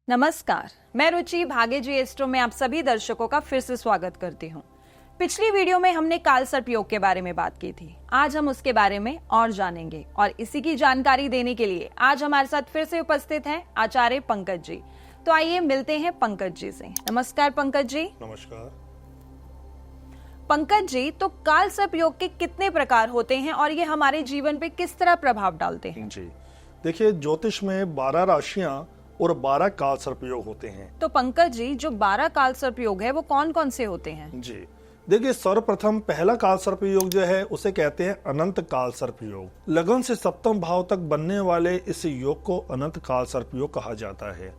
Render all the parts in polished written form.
नमस्कार, मैं रुचि भाग्य जी एस्ट्रो में आप सभी दर्शकों का फिर से स्वागत करती हूँ। पिछली वीडियो में हमने काल सर्प योग के बारे में बात की थी। आज हम उसके बारे में और जानेंगे और इसी की जानकारी देने के लिए आज हमारे साथ फिर से उपस्थित हैं आचार्य पंकज जी। तो आइए मिलते हैं पंकज जी से। नमस्कार पंकज जी। नमस्कार पंकज जी, तो काल सर्प योग के कितने प्रकार होते हैं और ये हमारे जीवन पे किस तरह प्रभाव डालते हैं? जी, देखिए ज्योतिष में 12 राशियां और 12 काल सर्प योग होते हैं। तो पंकज जी, जो 12 काल सर्प योग है वो कौन कौन से होते हैं? जी, देखिए सर्वप्रथम पहला काल सर्प योग जो है उसे कहते हैं अनंत काल सर्प योग। लगन से सप्तम भाव तक बनने वाले इस योग को अनंत काल सर्प योग कहा जाता है।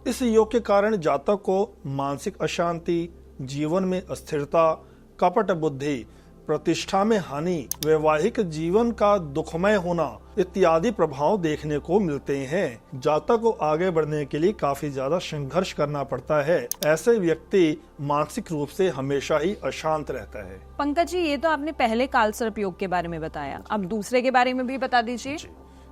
इस योग के कारण जातक को मानसिक अशांति, जीवन में अस्थिरता, कपट बुद्धि, प्रतिष्ठा में हानि, वैवाहिक जीवन का दुखमय होना इत्यादि प्रभाव देखने को मिलते हैं। जातक को आगे बढ़ने के लिए काफी ज्यादा संघर्ष करना पड़ता है। ऐसे व्यक्ति मानसिक रूप से हमेशा ही अशांत रहता है। पंकज जी, ये तो आपने पहले काल सर्प योग के बारे में बताया, अब दूसरे के बारे में भी बता दीजिए।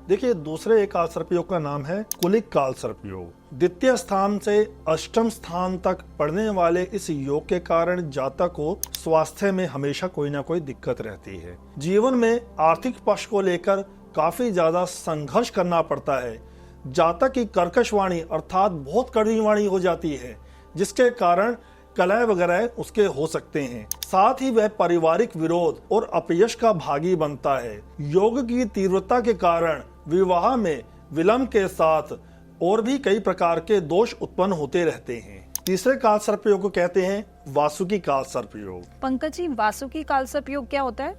देखिए दूसरे काल सर्प योग का नाम है कुलिक काल सर्प योग। द्वितीय स्थान से अष्टम स्थान तक पढ़ने वाले इस योग के कारण जातक को स्वास्थ्य में हमेशा कोई ना कोई दिक्कत रहती है। जीवन में आर्थिक पक्ष को लेकर काफी ज्यादा संघर्ष करना पड़ता है। जातक की कर्कश वाणी अर्थात बहुत कड़वी वाणी हो जाती है, जिसके कारण कलह वगैरह उसके हो सकते हैं। साथ ही वह पारिवारिक विरोध और अपयश का भागी बनता है। योग की तीव्रता के कारण विवाह में विलंब के साथ और भी कई प्रकार के दोष उत्पन्न होते रहते हैं। तीसरे काल सर्प योग को कहते हैं वासुकी काल सर्प योग। पंकज जी, वासुकी काल सर्प योग क्या होता है?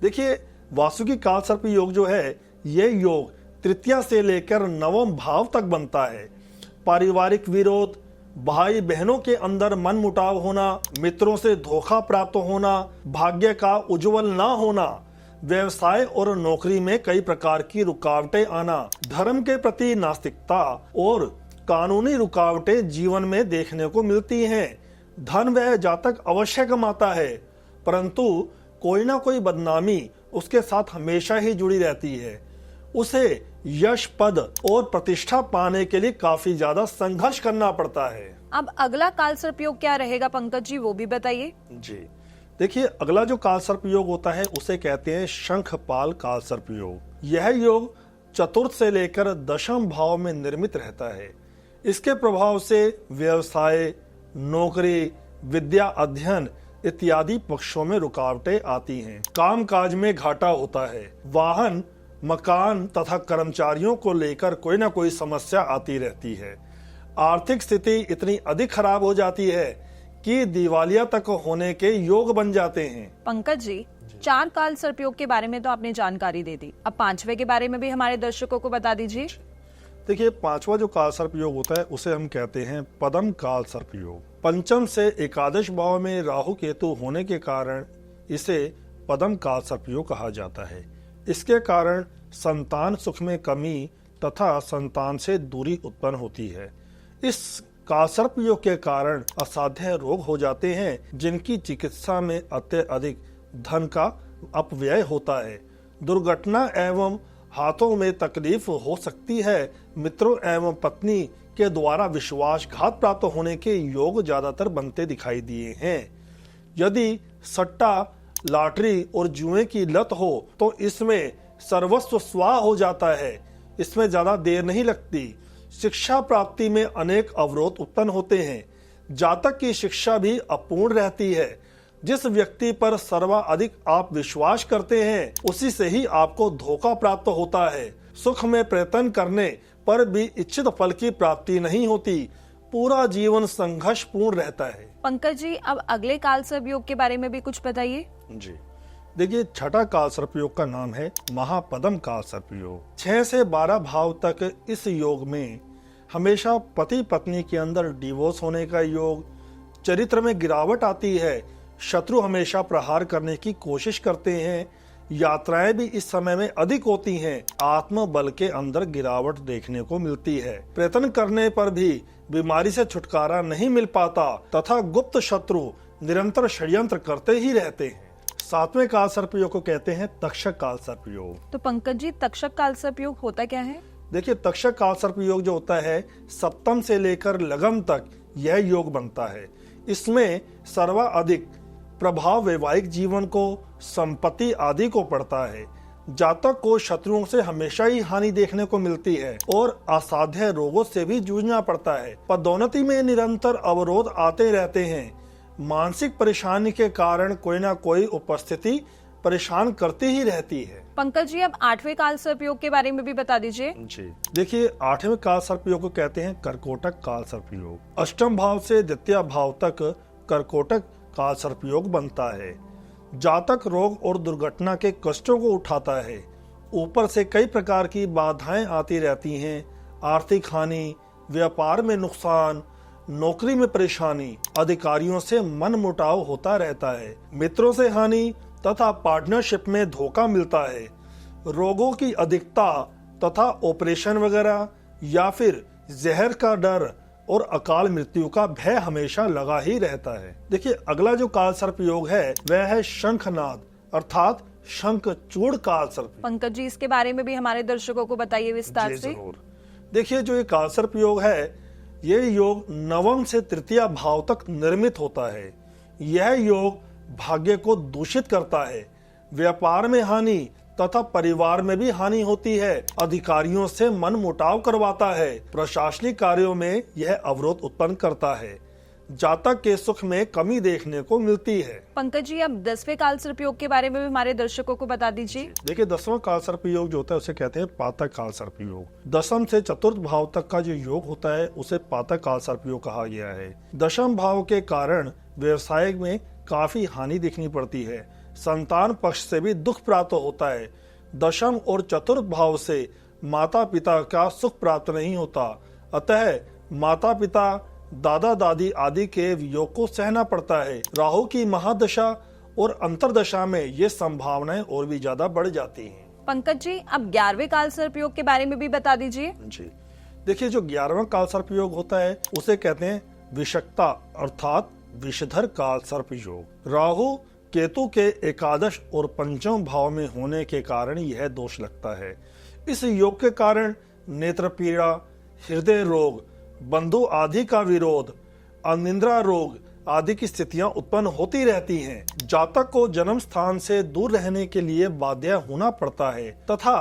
देखिए वासुकी काल सर्प योग जो है ये योग तृतीया से लेकर नवम भाव तक बनता है। पारिवारिक विरोध, भाई बहनों के अंदर मन मुटाव होना, मित्रों से धोखा प्राप्त होना, भाग्य का उज्जवल न होना, व्यवसाय और नौकरी में कई प्रकार की रुकावटें आना, धर्म के प्रति नास्तिकता और कानूनी रुकावटें जीवन में देखने को मिलती हैं। धन वह जातक अवश्य कमाता है, परंतु कोई ना कोई बदनामी उसके साथ हमेशा ही जुड़ी रहती है। उसे यश, पद और प्रतिष्ठा पाने के लिए काफी ज्यादा संघर्ष करना पड़ता है। अब अगला काल सर्प योग क्या रहेगा पंकज जी, वो भी बताइए। जी, देखिए अगला जो काल सर्प योग होता है उसे कहते हैं शंखपाल काल सर्प योग। यह योग चतुर्थ से लेकर दशम भाव में निर्मित रहता है। इसके प्रभाव से व्यवसाय, नौकरी, विद्या अध्ययन इत्यादि पक्षों में रुकावटें आती हैं। काम काज में घाटा होता है। वाहन, मकान तथा कर्मचारियों को लेकर कोई ना कोई समस्या आती रहती है। आर्थिक स्थिति इतनी अधिक खराब हो जाती है कि दिवालिया तक होने के योग बन जाते हैं। पंकज जी, 4 काल सर्प योग के बारे में तो आपने जानकारी दे दी, अब 5वें के बारे में भी हमारे दर्शकों को बता दीजिए। देखिए 5वां जो काल सर्प योग होता है उसे हम कहते हैं पदम काल सर्प योग। पंचम से एकादश भाव में राहु केतु होने के कारण इसे पदम काल सर्प योग कहा जाता है। इसके कारण संतान सुख में कमी तथा संतान से दूरी उत्पन्न होती है। इस काल सर्प योग के कारण असाध्य रोग हो जाते हैं, जिनकी चिकित्सा में अत्यधिक धन का अपव्यय होता है। दुर्घटना एवं हाथों में तकलीफ हो सकती है। मित्रों एवं पत्नी के द्वारा विश्वासघात प्राप्त होने के योग ज्यादातर बनते दिखाई दिए हैं। यदि सट्टा, लॉटरी और जुए की लत हो तो इसमें सर्वस्व स्वाह हो जाता है। इसमें ज्यादा देर नहीं लगती। शिक्षा प्राप्ति में अनेक अवरोध उत्पन्न होते हैं। जातक की शिक्षा भी अपूर्ण रहती है। जिस व्यक्ति पर सर्वाधिक आप विश्वास करते हैं उसी से ही आपको धोखा प्राप्त होता है। सुख में प्रयत्न करने पर भी इच्छित फल की प्राप्ति नहीं होती। पूरा जीवन संघर्ष पूर्ण रहता है। पंकज जी, अब अगले काल सर्प योग के बारे में भी कुछ बताइए। जी, देखिए छठा काल सर्प योग का नाम है महापदम काल सर्प योग। 6 से 12 भाव तक इस योग में हमेशा पति पत्नी के अंदर डिवोर्स होने का योग, चरित्र में गिरावट आती है, शत्रु हमेशा प्रहार करने की कोशिश करते हैं, यात्राएं भी इस समय में अधिक होती हैं, आत्मबल के अंदर गिरावट देखने को मिलती है, प्रयत्न करने पर भी बीमारी से छुटकारा नहीं मिल पाता तथा गुप्त शत्रु निरंतर षड्यंत्र करते ही रहते हैं। 7वें काल सर्प योग को कहते हैं तक्षक काल सर्प योग। तो पंकज जी, तक्षक काल सर्प योग होता क्या है? देखिए तक्षक काल सर्प योग जो होता है सप्तम से लेकर लगम तक यह योग बनता है। इसमें सर्वाधिक प्रभाव वैवाहिक जीवन को, संपत्ति आदि को पड़ता है। जातक को शत्रुओं से हमेशा ही हानि देखने को मिलती है और असाध्य रोगों से भी जूझना पड़ता है। पदोन्नति में निरंतर अवरोध आते रहते हैं। मानसिक परेशानी के कारण कोई ना कोई उपस्थिति परेशान करती ही रहती है। पंकज जी, अब 8वें काल सर्प योग के बारे में भी बता दीजिए। जी देखिए 8वें काल सर्प योग को कहते हैं कर्कोटक काल सर्प योग। अष्टम भाव से द्वितीय भाव तक कर्कोटक काल सर्प योग बनता है। जातक रोग और दुर्घटना के कष्टों को उठाता है। ऊपर से कई प्रकार की बाधाएं आती रहती हैं। आर्थिक हानि, व्यापार में नुकसान, नौकरी में परेशानी, अधिकारियों से मनमुटाव होता रहता है, मित्रों से हानि तथा पार्टनरशिप में धोखा मिलता है। रोगों की अधिकता तथा ऑपरेशन वगैरह या फिर जहर का डर और अकाल मृत्यु का भय हमेशा लगा ही रहता है। देखिए अगला जो काल सर्प योग है वह है शंखनाद अर्थात शंखचूड़ काल सर्प। पंकज जी, इसके बारे में भी हमारे दर्शकों को बताइए विस्तार से। देखिए जो ये काल सर्प योग है ये योग नवम से तृतीय भाव तक निर्मित होता है। यह योग भाग्य को दूषित करता है। व्यापार में हानि तथा परिवार में भी हानि होती है। अधिकारियों से मन मुटाव करवाता है। प्रशासनिक कार्यों में यह अवरोध उत्पन्न करता है। जातक के सुख में कमी देखने को मिलती है। पंकज जी, अब 10वें काल सर्प योग के बारे में भी हमारे दर्शकों को बता दीजिए। देखिए 10वां काल सर्प योग जो होता है उसे कहते हैं पातक काल सर्प योग। दशम से चतुर्थ भाव तक का जो योग होता है उसे पातक काल सर्प योग कहा गया है। दशम भाव के कारण व्यवसाय में काफी हानि देखनी पड़ती है। संतान पक्ष से भी दुख प्राप्त होता है। दशम और चतुर्थ भाव से माता पिता का सुख प्राप्त नहीं होता। अतः माता पिता, दादा दादी आदि के वियोग को सहना पड़ता है। राहु की महादशा और अंतरदशा में ये संभावनाएं और भी ज्यादा बढ़ जाती हैं। पंकज जी, अब 11वें काल सर्प योग के बारे में भी बता दीजिए। जी देखिए जो 11वां काल सर्प योग होता है उसे कहते हैं विषक्ता अर्थात विषधर काल सर्प योग। राहु केतु के एकादश और पंचम भाव में होने के कारण यह दोष लगता है। इस योग के कारण नेत्र पीड़ा, हृदय रोग, बंधु आदि का विरोध, अनिद्रा रोग आदि की स्थितियां उत्पन्न होती रहती हैं। जातक को जन्म स्थान से दूर रहने के लिए बाध्य होना पड़ता है तथा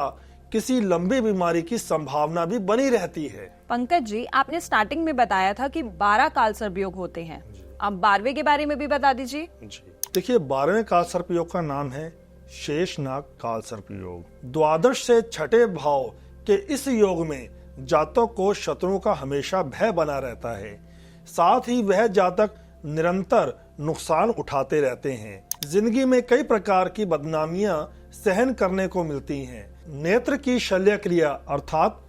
किसी लंबी बीमारी की संभावना भी बनी रहती है। पंकज जी, आपने स्टार्टिंग में बताया था कि 12 काल सर्प योग होते हैं। अब 12वें के बारे में भी बता दीजिए। देखिए 12वें काल सर्प योग का नाम है शेषनाग काल सर्प योग। द्वादश से छठे भाव के इस योग में जातक को शत्रुओं का हमेशा भय बना रहता है। साथ ही वह जातक निरंतर नुकसान उठाते रहते हैं। जिंदगी में कई प्रकार की बदनामियां सहन करने को मिलती हैं। नेत्र की शल्य क्रिया अर्थात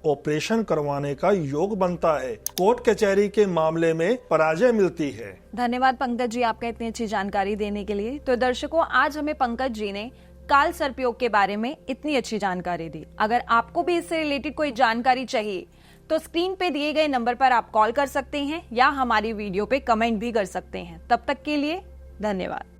ऑपरेशन करवाने का योग बनता है। कोर्ट कचहरी के मामले में पराजय मिलती है। धन्यवाद पंकज जी आपका इतनी अच्छी जानकारी देने के लिए। तो दर्शकों, आज हमें पंकज जी ने काल सर्प योग के बारे में इतनी अच्छी जानकारी दी। अगर आपको भी इससे रिलेटेड कोई जानकारी चाहिए तो स्क्रीन पे दिए गए नंबर पर आप कॉल कर सकते हैं या हमारी वीडियो पे कमेंट भी कर सकते हैं। तब तक के लिए धन्यवाद।